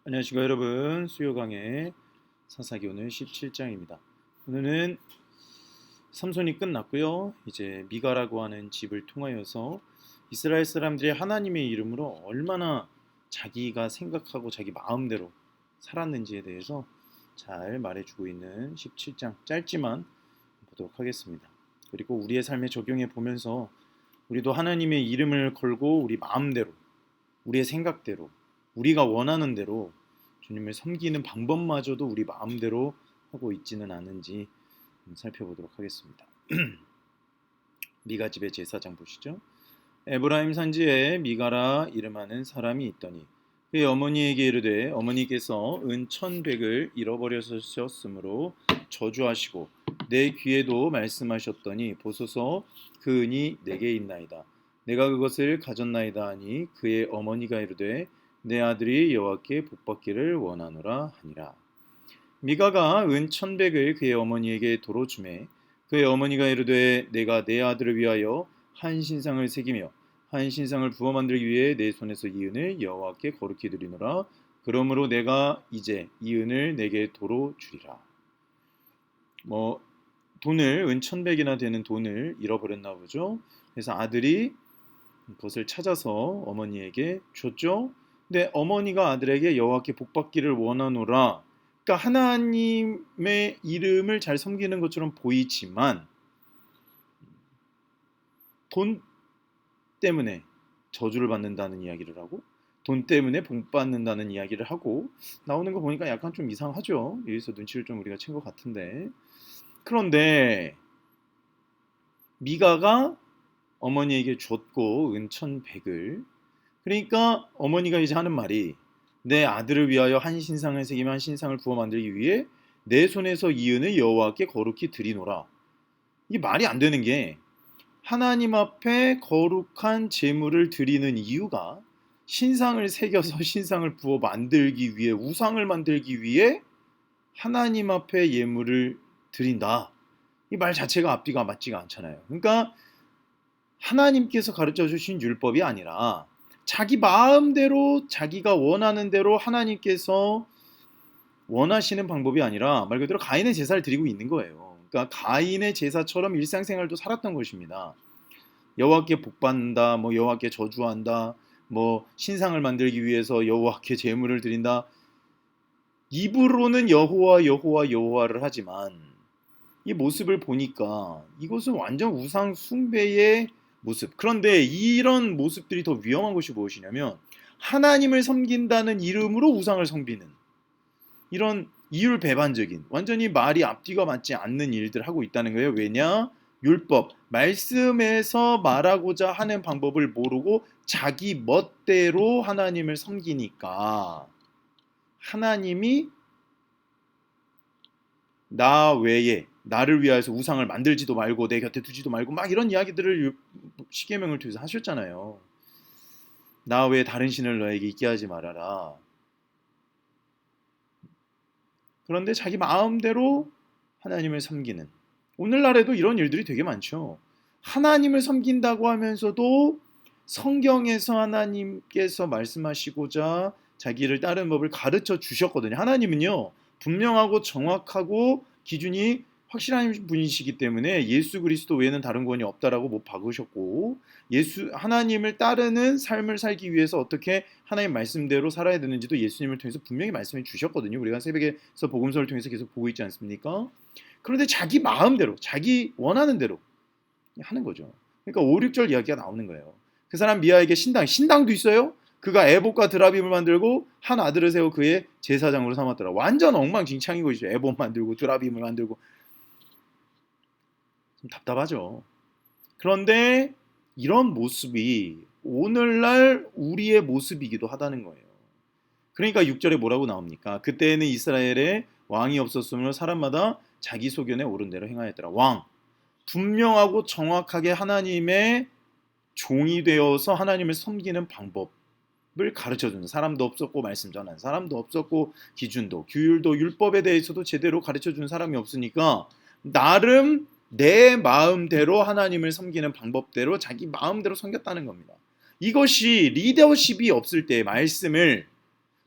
안녕하십니까 여러분. 수요 강의 사사기 오늘 17장입니다. 오늘은 삼손이 끝났고요. 이제 미가라고 하는 집을 통하여서 이스라엘 사람들이 하나님의 이름으로 얼마나 자기가 생각하고 자기 마음대로 살았는지에 대해서 잘 말해주고 있는 17장 짧지만 보도록 하겠습니다. 그리고 우리의 삶에 적용해 보면서 우리도 하나님의 이름을 걸고 우리 마음대로 우리의 생각대로 우리가 원하는 대로 주님을 섬기는 방법마저도 우리 마음대로 하고 있지는 않은지 살펴보도록 하겠습니다. 미가 집의 제사장 보시죠. 에브라임 산지에 미가라 이름하는 사람이 있더니 그의 어머니에게 이르되 어머니께서 은 1,100을 잃어버렸으므로 저주하시고 내 귀에도 말씀하셨더니 보소서 그 은이 내게 있나이다. 내가 그것을 가졌나이다 하니 그의 어머니가 이르되 내 아들이 여호와께 복받기를 원하노라 하니라. 미가가 은 1,100을 그의 어머니에게 도로 주매 그의 어머니가 이르되 내가 내 아들을 위하여 한 신상을 새기며 한 신상을 부어 만들기 위해 내 손에서 이 은을 여호와께 거룩히 드리노라. 그러므로 내가 이제 이 은을 내게 도로 주리라. 돈을 은 1,100이나 되는 돈을 잃어버렸나 보죠. 그래서 아들이 그것을 찾아서 어머니에게 줬죠. 근데 어머니가 아들에게 여호와께 복받기를 원하노라. 그러니까 하나님의 이름을 잘 섬기는 것처럼 보이지만 돈 때문에 저주를 받는다는 이야기를 하고 돈 때문에 복 받는다는 이야기를 하고 나오는 거 보니까 약간 좀 이상하죠. 여기서 눈치를 좀 우리가 챈 것 같은데. 그런데 미가가 어머니에게 줬고 은 1,100을 그러니까 어머니가 이제 하는 말이 내 아들을 위하여 한 신상을 새기며 한 신상을 부어 만들기 위해 내 손에서 이 은을 여호와께 거룩히 드리노라. 이게 말이 안 되는 게 하나님 앞에 거룩한 제물을 드리는 이유가 신상을 새겨서 신상을 부어 만들기 위해 우상을 만들기 위해 하나님 앞에 예물을 드린다. 이 말 자체가 앞뒤가 맞지가 않잖아요. 그러니까 하나님께서 가르쳐 주신 율법이 아니라 자기 마음대로 자기가 원하는 대로 하나님께서 원하시는 방법이 아니라 말 그대로 가인의 제사를 드리고 있는 거예요. 그러니까 가인의 제사처럼 일상생활도 살았던 것입니다. 여호와께 복받는다, 여호와께 저주한다, 신상을 만들기 위해서 여호와께 제물을 드린다. 입으로는 여호와 여호와 여호와를 하지만 이 모습을 보니까 이것은 완전 우상 숭배의 모습. 그런데 이런 모습들이 더 위험한 것이 무엇이냐면 하나님을 섬긴다는 이름으로 우상을 섬기는 이런 이율배반적인 완전히 말이 앞뒤가 맞지 않는 일들을 하고 있다는 거예요. 왜냐? 율법, 말씀에서 말하고자 하는 방법을 모르고 자기 멋대로 하나님을 섬기니까 하나님이 나 외에 나를 위해서 우상을 만들지도 말고 내 곁에 두지도 말고 막 이런 이야기들을 십계명을 통해서 하셨잖아요. 나 외에 다른 신을 너에게 있게 하지 말아라. 그런데 자기 마음대로 하나님을 섬기는 오늘날에도 이런 일들이 되게 많죠. 하나님을 섬긴다고 하면서도 성경에서 하나님께서 말씀하시고자 자기를 따르는 법을 가르쳐 주셨거든요. 하나님은요 분명하고 정확하고 기준이 확실한 분이시기 때문에 예수 그리스도 외에는 다른 구원이 없다라고 못 박으셨고 하나님을 따르는 삶을 살기 위해서 어떻게 하나님 말씀대로 살아야 되는지도 예수님을 통해서 분명히 말씀해 주셨거든요. 우리가 새벽에서 복음서를 통해서 계속 보고 있지 않습니까? 그런데 자기 마음대로 자기 원하는 대로 하는 거죠. 그러니까 5, 6절 이야기가 나오는 거예요. 그 사람 미아에게 신당도 있어요. 그가 에봇과 드라빔을 만들고 한 아들을 세워 그의 제사장으로 삼았더라. 완전 엉망진창인 것이죠. 에봇 만들고 드라빔을 만들고 좀 답답하죠. 그런데 이런 모습이 오늘날 우리의 모습이기도 하다는 거예요. 그러니까 6절에 뭐라고 나옵니까? 그때에는 이스라엘에 왕이 없었으므로 사람마다 자기 소견에 옳은 대로 행하였더라. 왕, 분명하고 정확하게 하나님의 종이 되어서 하나님을 섬기는 방법을 가르쳐주는 사람도 없었고 말씀 전하는 사람도 없었고 기준도 규율도 율법에 대해서도 제대로 가르쳐주는 사람이 없으니까 나름 내 마음대로 하나님을 섬기는 방법대로 자기 마음대로 섬겼다는 겁니다. 이것이 리더십이 없을 때 말씀을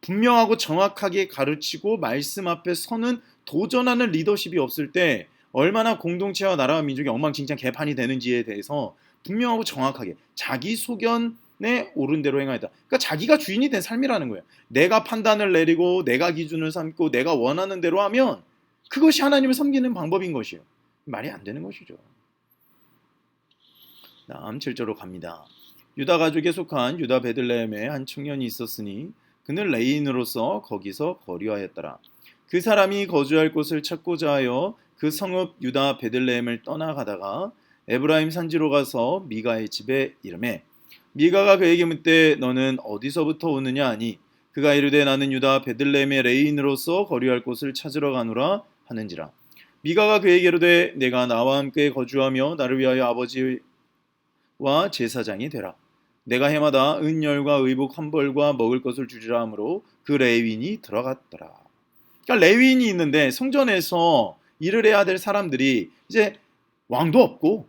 분명하고 정확하게 가르치고 말씀 앞에 서는 도전하는 리더십이 없을 때 얼마나 공동체와 나라와 민족이 엉망진창 개판이 되는지에 대해서 분명하고 정확하게 자기 소견에 옳은 대로 행하였다. 그러니까 자기가 주인이 된 삶이라는 거예요. 내가 판단을 내리고 내가 기준을 삼고 내가 원하는 대로 하면 그것이 하나님을 섬기는 방법인 것이에요. 말이 안 되는 것이죠. 다음 7절로 갑니다. 유다 가족에 속한 유다 베들레헴에 한 청년이 있었으니 그는 레인으로서 거기서 거류하였더라. 그 사람이 거주할 곳을 찾고자 하여 그 성읍 유다 베들레헴을 떠나가다가 에브라임 산지로 가서 미가의 집에 이르매 미가가 그에게 묻되 너는 어디서부터 오느냐 하니 그가 이르되 나는 유다 베들레헴의 레인으로서 거류할 곳을 찾으러 가노라 하는지라. 미가가 그에게 이르되 내가 나와 함께 거주하며 나를 위하여 아버지와 제사장이 되라. 내가 해마다 은열과 의복 한 벌과 먹을 것을 주리라 하므로 그 레위인이 들어갔더라. 그러니까 레위인이 있는데 성전에서 일을 해야 될 사람들이 이제 왕도 없고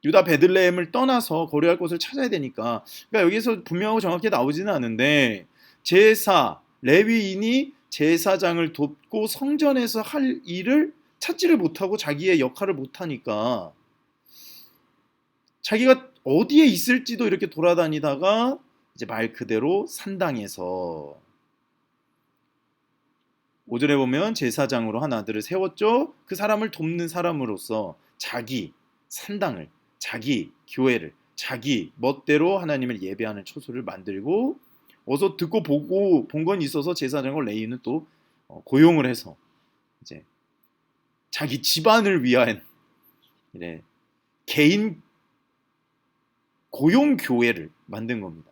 유다 베들레헴을 떠나서 거류할 곳을 찾아야 되니까, 그러니까 여기서 분명하고 정확히 나오지는 않은데 제사 레위인이 제사장을 돕고 성전에서 할 일을 찾지를 못하고 자기의 역할을 못하니까 자기가 어디에 있을지도 이렇게 돌아다니다가 이제 말 그대로 산당에서 5절에 보면 제사장으로 한 아들을 세웠죠. 그 사람을 돕는 사람으로서 자기 산당을, 자기 교회를, 자기 멋대로 하나님을 예배하는 처소를 만들고 어서 듣고 보고 본 건 있어서 제사장을 레위인은 또 고용을 해서 이제 자기 집안을 위한 개인 고용 교회를 만든 겁니다.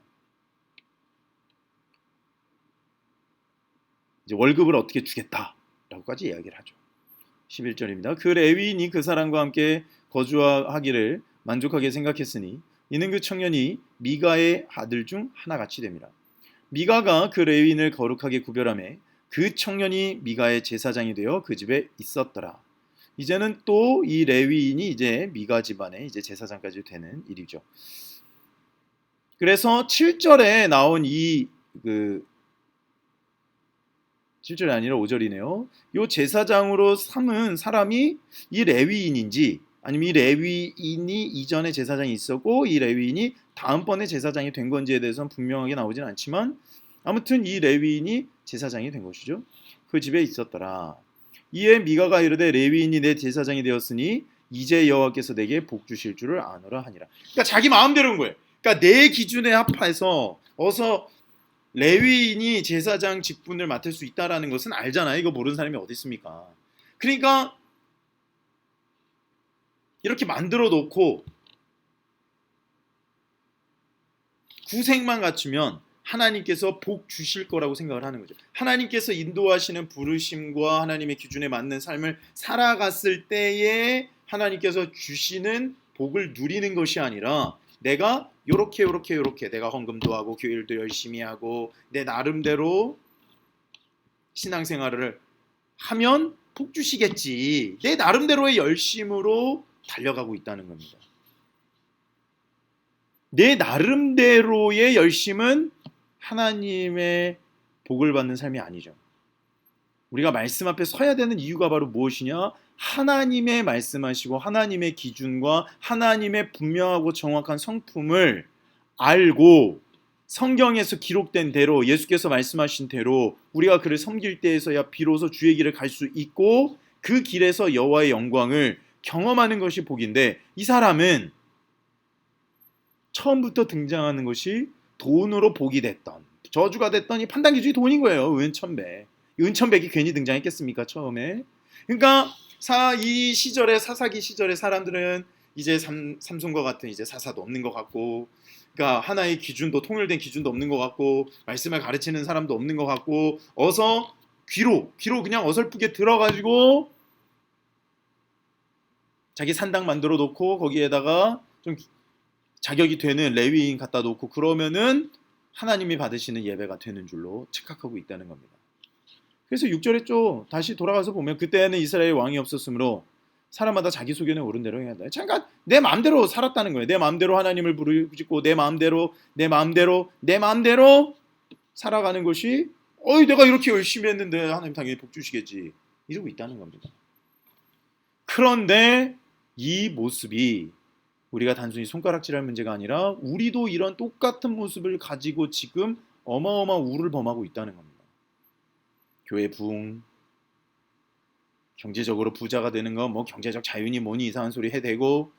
이제 월급을 어떻게 주겠다라고까지 이야기를 하죠. 11절입니다. 그 레위인이 그 사람과 함께 거주하기를 만족하게 생각했으니 이는 그 청년이 미가의 아들 중 하나같이 됩니다. 미가가 그 레위인을 거룩하게 구별하며 그 청년이 미가의 제사장이 되어 그 집에 있었더라. 이제는 또 이 레위인이 이제 미가 집안의 이제 제사장까지 되는 일이죠. 그래서 7절에 나온 7절이 아니라 5절이네요. 이 제사장으로 삼은 사람이 이 레위인인지 아니면 이 레위인이 이전에 제사장이 있었고 이 레위인이 다음번에 제사장이 된 건지에 대해서는 분명하게 나오진 않지만 아무튼 이 레위인이 제사장이 된 것이죠. 그 집에 있었더라. 이에 미가가 이르되 레위인이 내 제사장이 되었으니 이제 여호와께서 내게 복 주실 줄을 아노라 하니라. 그러니까 자기 마음대로인 거예요. 그러니까 내 기준에 합해서 어서 레위인이 제사장 직분을 맡을 수 있다라는 것은 알잖아요. 이거 모르는 사람이 어디 있습니까? 그러니까 이렇게 만들어 놓고 구색만 갖추면 하나님께서 복 주실 거라고 생각을 하는 거죠. 하나님께서 인도하시는 부르심과 하나님의 기준에 맞는 삶을 살아갔을 때에 하나님께서 주시는 복을 누리는 것이 아니라 내가 요렇게 내가 헌금도 하고 교일도 열심히 하고 내 나름대로 신앙생활을 하면 복 주시겠지. 내 나름대로의 열심으로 달려가고 있다는 겁니다. 내 나름대로의 열심은 하나님의 복을 받는 삶이 아니죠. 우리가 말씀 앞에 서야 되는 이유가 바로 무엇이냐? 하나님의 말씀하시고 하나님의 기준과 하나님의 분명하고 정확한 성품을 알고 성경에서 기록된 대로 예수께서 말씀하신 대로 우리가 그를 섬길 때에서야 비로소 주의 길을 갈 수 있고 그 길에서 여호와의 영광을 경험하는 것이 복인데 이 사람은 처음부터 등장하는 것이 돈으로 복이 됐던 저주가 됐던 이 판단 기준이 돈인 거예요. 은천백. 은천백이 괜히 등장했겠습니까? 처음에. 그러니까 이 시절에 사사기 시절에 사람들은 이제 삼손과 같은 이제 사사도 없는 것 같고, 그러니까 하나의 기준도 통일된 기준도 없는 것 같고, 말씀을 가르치는 사람도 없는 것 같고, 어서 귀로 그냥 어설프게 들어가지고 자기 산당 만들어 놓고 거기에다가 좀 자격이 되는 레위인 갖다 놓고 그러면은 하나님이 받으시는 예배가 되는 줄로 착각하고 있다는 겁니다. 그래서 6절에 좀 다시 돌아가서 보면 그때는 이스라엘 왕이 없었으므로 사람마다 자기 소견에 옳은 대로 해야 돼. 잠깐 내 마음대로 살았다는 거예요. 내 마음대로 하나님을 부르짖고 내 마음대로 살아가는 것이 내가 이렇게 열심히 했는데 하나님 당연히 복 주시겠지. 이러고 있다는 겁니다. 그런데 이 모습이 우리가 단순히 손가락질할 문제가 아니라 우리도 이런 똑같은 모습을 가지고 지금 어마어마한 우를 범하고 있다는 겁니다. 교회 부흥, 경제적으로 부자가 되는 거, 뭐 경제적 자유니 뭐니 이상한 소리 해대고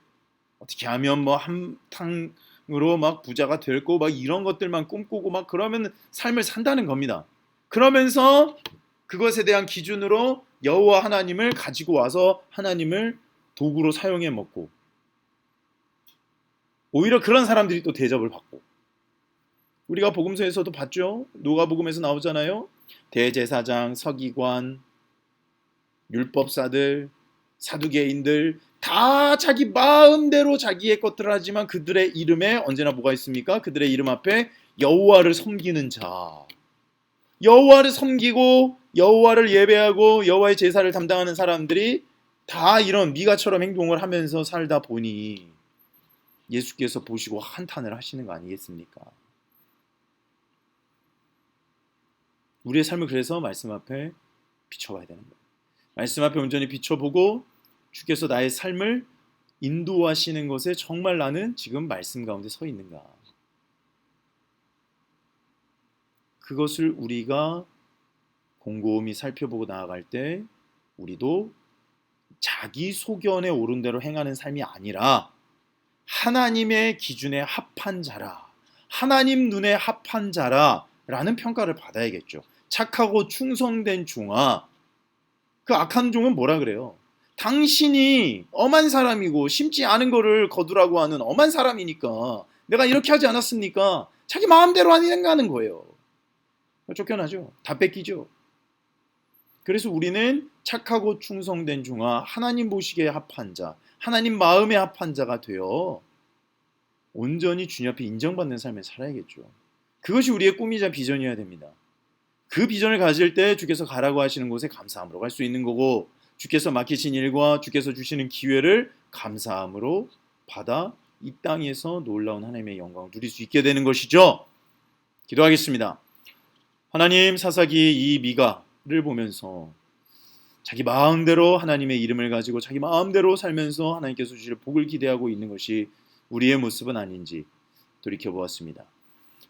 어떻게 하면 뭐 한탕으로 막 부자가 될고 막 이런 것들만 꿈꾸고 막 그러면 삶을 산다는 겁니다. 그러면서 그것에 대한 기준으로 여호와 하나님을 가지고 와서 하나님을 도구로 사용해 먹고 오히려 그런 사람들이 또 대접을 받고 우리가 복음서에서도 봤죠. 누가복음에서 나오잖아요. 대제사장, 서기관, 율법사들, 사두개인들 다 자기 마음대로 자기의 것들을 하지만 그들의 이름에 언제나 뭐가 있습니까? 그들의 이름 앞에 여호와를 섬기는 자, 여호와를 섬기고 여호와를 예배하고 여호와의 제사를 담당하는 사람들이 다 이런 미가처럼 행동을 하면서 살다 보니 예수께서 보시고 한탄을 하시는 거 아니겠습니까? 우리의 삶을 그래서 말씀 앞에 비춰봐야 되는 거예요. 말씀 앞에 온전히 비춰보고 주께서 나의 삶을 인도하시는 것에 정말 나는 지금 말씀 가운데 서 있는가? 그것을 우리가 곰곰이 살펴보고 나아갈 때 우리도 자기 소견에 옳은 대로 행하는 삶이 아니라 하나님의 기준에 합한 자라, 하나님 눈에 합한 자라 라는 평가를 받아야겠죠. 착하고 충성된 종아, 그 악한 종은 뭐라 그래요? 당신이 엄한 사람이고 심지 않은 거를 거두라고 하는 엄한 사람이니까 내가 이렇게 하지 않았습니까? 자기 마음대로 하는 거예요. 쫓겨나죠. 다 뺏기죠. 그래서 우리는 착하고 충성된 종아, 하나님 보시기에 합한 자, 하나님 마음에 합한 자가 되어 온전히 주님 앞에 인정받는 삶을 살아야겠죠. 그것이 우리의 꿈이자 비전이어야 됩니다. 그 비전을 가질 때 주께서 가라고 하시는 곳에 감사함으로 갈 수 있는 거고 주께서 맡기신 일과 주께서 주시는 기회를 감사함으로 받아 이 땅에서 놀라운 하나님의 영광을 누릴 수 있게 되는 것이죠. 기도하겠습니다. 하나님, 사사기 이 미가를 보면서 자기 마음대로 하나님의 이름을 가지고 자기 마음대로 살면서 하나님께서 주실 복을 기대하고 있는 것이 우리의 모습은 아닌지 돌이켜보았습니다.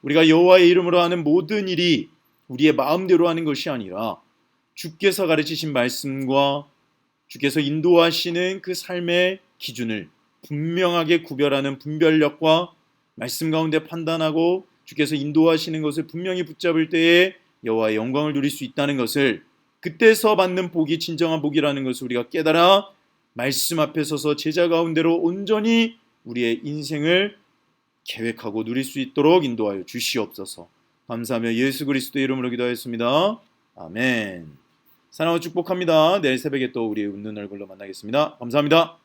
우리가 여호와의 이름으로 하는 모든 일이 우리의 마음대로 하는 것이 아니라 주께서 가르치신 말씀과 주께서 인도하시는 그 삶의 기준을 분명하게 구별하는 분별력과 말씀 가운데 판단하고 주께서 인도하시는 것을 분명히 붙잡을 때에 여호와의 영광을 누릴 수 있다는 것을, 그때서 받는 복이 진정한 복이라는 것을 우리가 깨달아 말씀 앞에 서서 제자 가운데로 온전히 우리의 인생을 계획하고 누릴 수 있도록 인도하여 주시옵소서. 감사하며 예수 그리스도의 이름으로 기도하였습니다. 아멘. 사랑하고 축복합니다. 내일 새벽에 또 우리 웃는 얼굴로 만나겠습니다. 감사합니다.